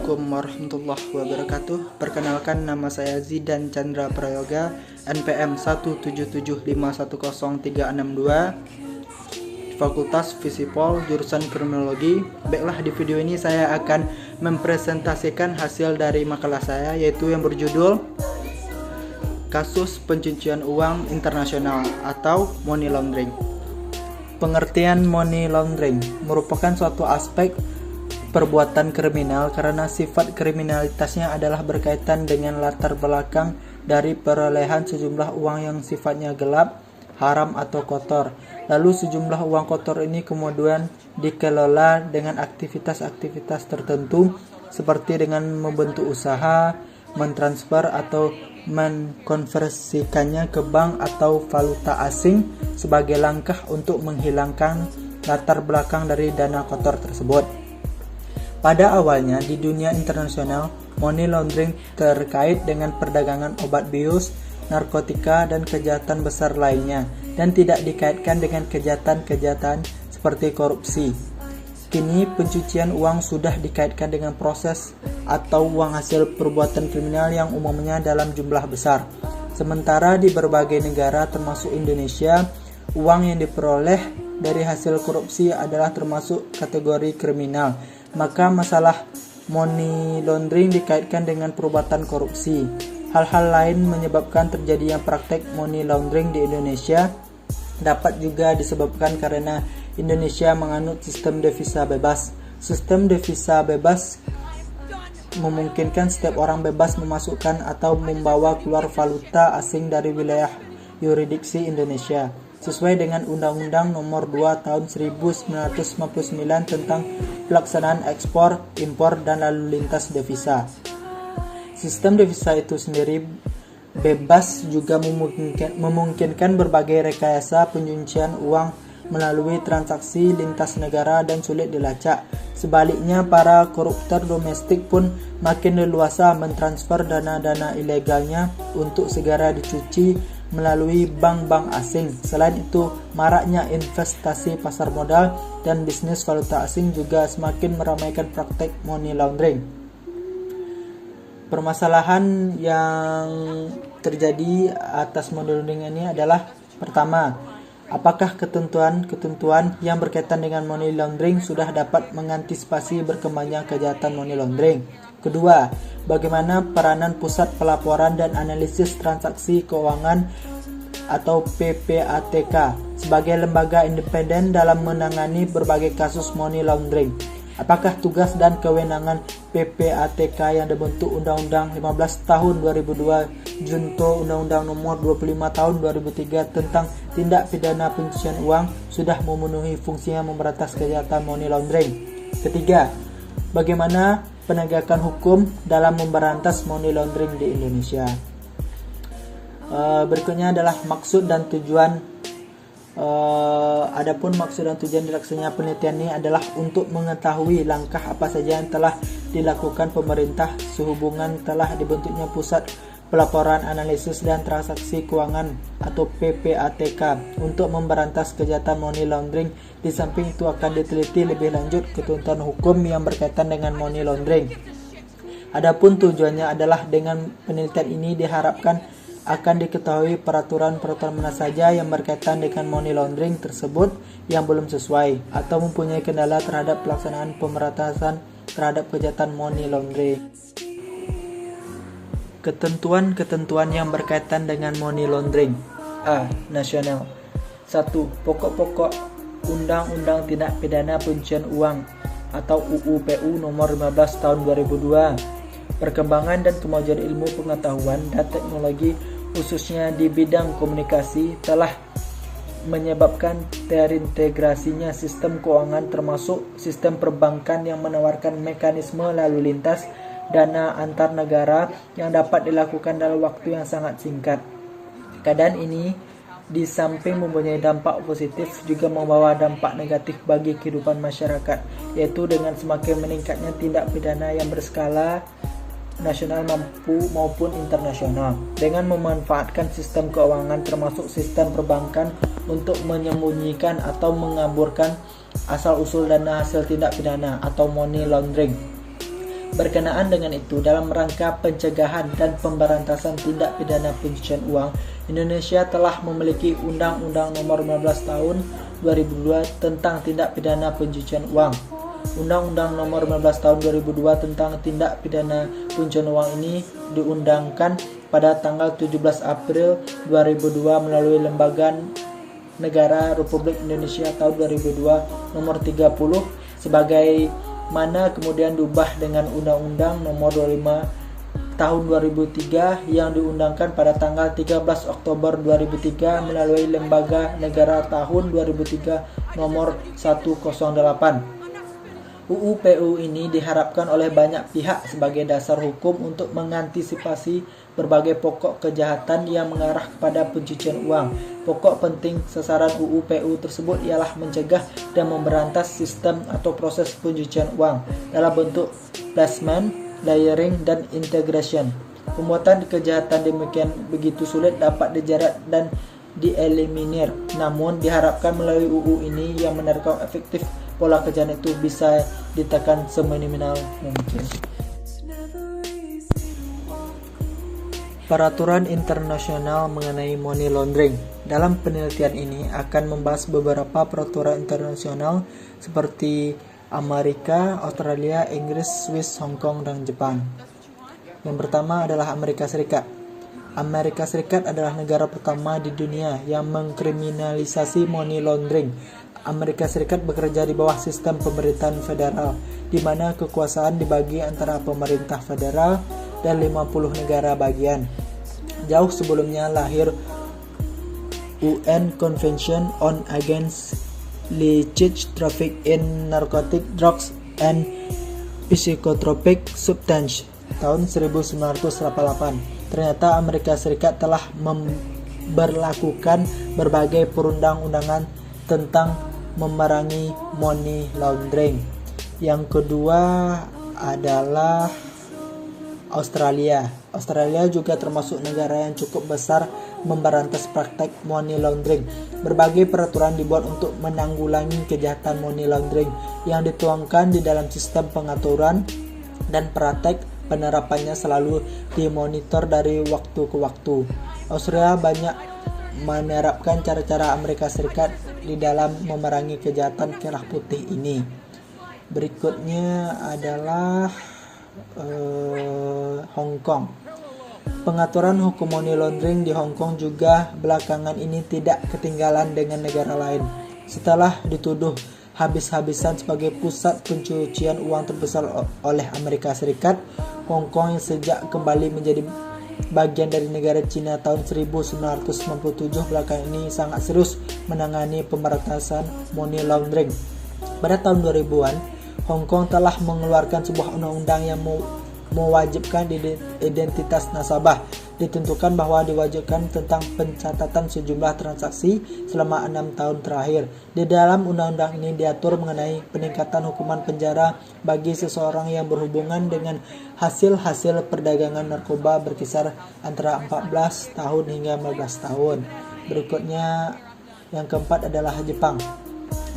Assalamualaikum warahmatullahi wabarakatuh. Perkenalkan, nama saya Zidan Chandra Prayoga, NPM 177510362, Fakultas Visipol, jurusan Kriminologi. Baiklah, di video ini saya akan mempresentasikan hasil dari makalah saya, yaitu yang berjudul Kasus Pencucian Uang Internasional atau Money Laundering. Pengertian money laundering merupakan suatu aspek perbuatan kriminal karena sifat kriminalitasnya adalah berkaitan dengan latar belakang dari perolehan sejumlah uang yang sifatnya gelap, haram atau kotor. Lalu sejumlah uang kotor ini kemudian dikelola dengan aktivitas-aktivitas tertentu seperti dengan membentuk usaha, mentransfer atau mengkonversikannya ke bank atau valuta asing sebagai langkah untuk menghilangkan latar belakang dari dana kotor tersebut. Pada awalnya di dunia internasional, money laundering terkait dengan perdagangan obat bius, narkotika, dan kejahatan besar lainnya, dan tidak dikaitkan dengan kejahatan-kejahatan seperti korupsi. Kini pencucian uang sudah dikaitkan dengan proses atau uang hasil perbuatan kriminal yang umumnya dalam jumlah besar. Sementara di berbagai negara termasuk Indonesia, uang yang diperoleh dari hasil korupsi adalah termasuk kategori kriminal. Maka masalah money laundering dikaitkan dengan perbuatan korupsi. Hal-hal lain menyebabkan terjadinya praktek money laundering di Indonesia dapat juga disebabkan karena Indonesia menganut sistem devisa bebas. Sistem devisa bebas memungkinkan setiap orang bebas memasukkan atau membawa keluar valuta asing dari wilayah yurisdiksi Indonesia, sesuai dengan Undang-Undang Nomor 2 Tahun 1959 tentang pelaksanaan ekspor, impor, dan lalu lintas devisa. Sistem devisa itu sendiri bebas juga memungkinkan berbagai rekayasa pencucian uang melalui transaksi lintas negara dan sulit dilacak. Sebaliknya, para koruptor domestik pun makin leluasa mentransfer dana-dana ilegalnya untuk segera dicuci melalui bank-bank asing. Selain itu, maraknya investasi pasar modal dan bisnis valuta asing juga semakin meramaikan praktek money laundering. Permasalahan yang terjadi atas money laundering ini adalah: pertama, apakah ketentuan-ketentuan yang berkaitan dengan money laundering sudah dapat mengantisipasi berkembangnya kejahatan money laundering? Kedua, bagaimana peranan Pusat Pelaporan dan Analisis Transaksi Keuangan atau PPATK sebagai lembaga independen dalam menangani berbagai kasus money laundering? Apakah tugas dan kewenangan PPATK yang dibentuk Undang-Undang 15 Tahun 2002 junto Undang-Undang Nomor 25 Tahun 2003 tentang tindak pidana pencucian uang sudah memenuhi fungsinya memberantas kejahatan money laundering? Ketiga, bagaimana penegakan hukum dalam memberantas money laundering di Indonesia? Berikutnya adalah maksud dan tujuan. Adapun maksud dan tujuan dilaksanakannya penelitian ini adalah untuk mengetahui langkah apa saja yang telah dilakukan pemerintah sehubungan telah dibentuknya Pusat Pelaporan Analisis dan Transaksi Keuangan atau PPATK untuk memberantas kejahatan money laundering. Di samping itu akan diteliti lebih lanjut ketentuan hukum yang berkaitan dengan money laundering. Adapun tujuannya adalah dengan penelitian ini diharapkan akan diketahui peraturan-peraturan mana saja yang berkaitan dengan money laundering tersebut yang belum sesuai atau mempunyai kendala terhadap pelaksanaan pemberantasan terhadap kejahatan money laundering. Ketentuan-ketentuan yang berkaitan dengan money laundering. A. Nasional. 1. Pokok-pokok Undang-Undang Tindak Pidana Pencucian Uang atau UU-PU Nomor 15 Tahun 2002. Perkembangan dan kemajuan ilmu pengetahuan dan teknologi khususnya di bidang komunikasi telah menyebabkan terintegrasinya sistem keuangan termasuk sistem perbankan yang menawarkan mekanisme lalu lintas dana antar negara yang dapat dilakukan dalam waktu yang sangat singkat. Keadaan ini di samping mempunyai dampak positif juga membawa dampak negatif bagi kehidupan masyarakat, yaitu dengan semakin meningkatnya tindak pidana yang berskala nasional maupun internasional dengan memanfaatkan sistem keuangan termasuk sistem perbankan untuk menyembunyikan atau mengaburkan asal-usul dana hasil tindak pidana atau money laundering. Berkenaan dengan itu, dalam rangka pencegahan dan pemberantasan tindak pidana pencucian uang, Indonesia telah memiliki Undang-Undang Nomor 15 Tahun 2002 tentang tindak pidana pencucian uang. Undang-Undang Nomor 15 Tahun 2002 tentang tindak pidana pencucian uang ini diundangkan pada tanggal 17 April 2002 melalui Lembaga Negara Republik Indonesia tahun 2002 Nomor 30 sebagai mana kemudian diubah dengan Undang-Undang Nomor 25 Tahun 2003 yang diundangkan pada tanggal 13 Oktober 2003 melalui Lembaga Negara tahun 2003 Nomor 108. UU-PU ini diharapkan oleh banyak pihak sebagai dasar hukum untuk mengantisipasi berbagai pokok kejahatan yang mengarah kepada pencucian uang. Pokok penting sasaran UU-PU tersebut ialah mencegah dan memberantas sistem atau proses pencucian uang dalam bentuk placement, layering, dan integration. Pembuatan kejahatan demikian begitu sulit dapat dijerat dan dieliminir. Namun diharapkan melalui UU ini yang menerkam efektif pola kejahatan itu bisa ditekan seminimal mungkin. Peraturan internasional mengenai money laundering. Dalam penelitian ini akan membahas beberapa peraturan internasional seperti Amerika, Australia, Inggris, Swiss, Hong Kong, dan Jepang. Yang pertama adalah Amerika Serikat. Amerika Serikat adalah negara pertama di dunia yang mengkriminalisasi money laundering. Amerika Serikat bekerja di bawah sistem pemerintahan federal, di mana kekuasaan dibagi antara pemerintah federal dan 50 negara bagian. Jauh sebelumnya lahir UN Convention on Against Illicit Traffic in Narcotic Drugs and Psychotropic Substances tahun 1988. Ternyata Amerika Serikat telah memberlakukan berbagai perundang-undangan tentang memerangi money laundering. Yang kedua adalah Australia. Australia juga termasuk negara yang cukup besar memberantas praktek money laundering. Berbagai peraturan dibuat untuk menanggulangi kejahatan money laundering yang dituangkan di dalam sistem pengaturan dan praktek penerapannya selalu dimonitor dari waktu ke waktu. Australia banyak menerapkan cara-cara Amerika Serikat di dalam memerangi kejahatan kerah putih ini. Berikutnya adalah Hong Kong. Pengaturan hukum money laundering di Hong Kong juga belakangan ini tidak ketinggalan dengan negara lain. Setelah dituduh habis-habisan sebagai pusat pencucian uang terbesar oleh Amerika Serikat, Hong Kong yang sejak kembali menjadi bagian dari negara Cina tahun 1997 belakangan ini sangat serius menangani pemberantasan money laundering. Pada tahun 2000-an, Hong Kong telah mengeluarkan sebuah undang-undang yang mewajibkan identitas nasabah. Ditentukan bahwa diwajibkan tentang pencatatan sejumlah transaksi selama 6 tahun terakhir. Di dalam undang-undang ini diatur mengenai peningkatan hukuman penjara bagi seseorang yang berhubungan dengan hasil-hasil perdagangan narkoba berkisar antara 14 tahun hingga 15 tahun. Berikutnya yang keempat adalah Jepang.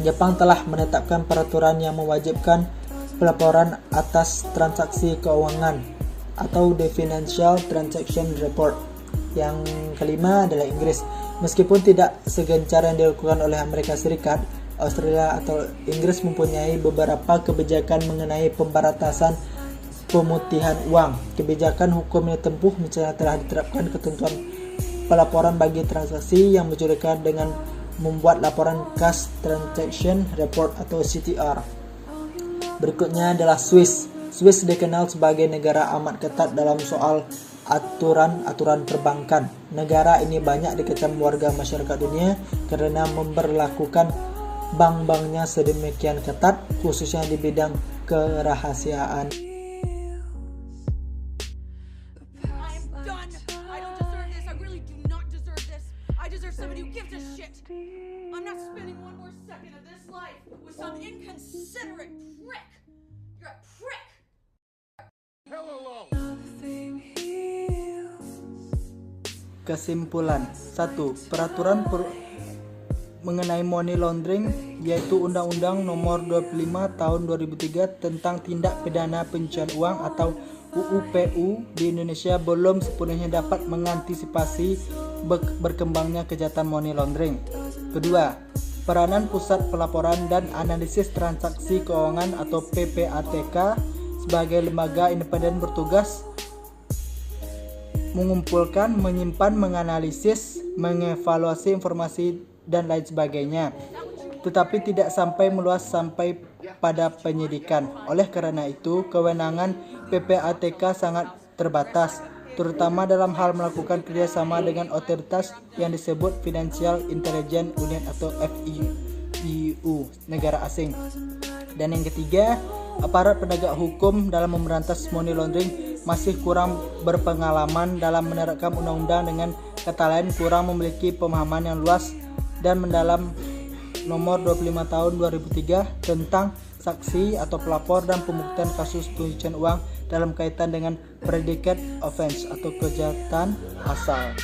Jepang telah menetapkan peraturan yang mewajibkan pelaporan atas transaksi keuangan atau The Financial Transaction Report. Yang kelima adalah Inggris. Meskipun tidak segencar yang dilakukan oleh Amerika Serikat, Australia atau Inggris mempunyai beberapa kebijakan mengenai pemberantasan pemutihan uang. Kebijakan hukum yang ditempuh misalnya telah diterapkan ketentuan pelaporan bagi transaksi yang mencurigakan dengan membuat laporan Cash Transaction Report atau CTR. Berikutnya adalah Swiss. Swiss dikenal sebagai negara amat ketat dalam soal aturan perbankan. Negara ini banyak dikecam warga masyarakat dunia karena memberlakukan bank-banknya sedemikian ketat, khususnya di bidang kerahasiaan. Kesimpulan 1. mengenai money laundering, yaitu Undang-Undang Nomor 25 Tahun 2003 tentang Tindak Pidana Pencucian Uang atau UU-PU di Indonesia belum sepenuhnya dapat mengantisipasi berkembangnya kejahatan money laundering. Kedua, peranan Pusat Pelaporan dan Analisis Transaksi Keuangan atau PPATK sebagai lembaga independen bertugas mengumpulkan, menyimpan, menganalisis, mengevaluasi informasi dan lain sebagainya, tetapi tidak sampai meluas sampai pada penyidikan. Oleh karena itu, kewenangan PPATK sangat terbatas, terutama dalam hal melakukan kerjasama dengan otoritas yang disebut Financial Intelligence Unit atau FIU, negara asing. Dan yang ketiga, aparat penegak hukum dalam memberantas money laundering masih kurang berpengalaman dalam menerapkan undang-undang, dengan kata lain kurang memiliki pemahaman yang luas dan mendalam nomor 25 tahun 2003 tentang saksi atau pelapor dan pembuktian kasus pencucian uang dalam kaitan dengan predicate offense atau kejahatan asal.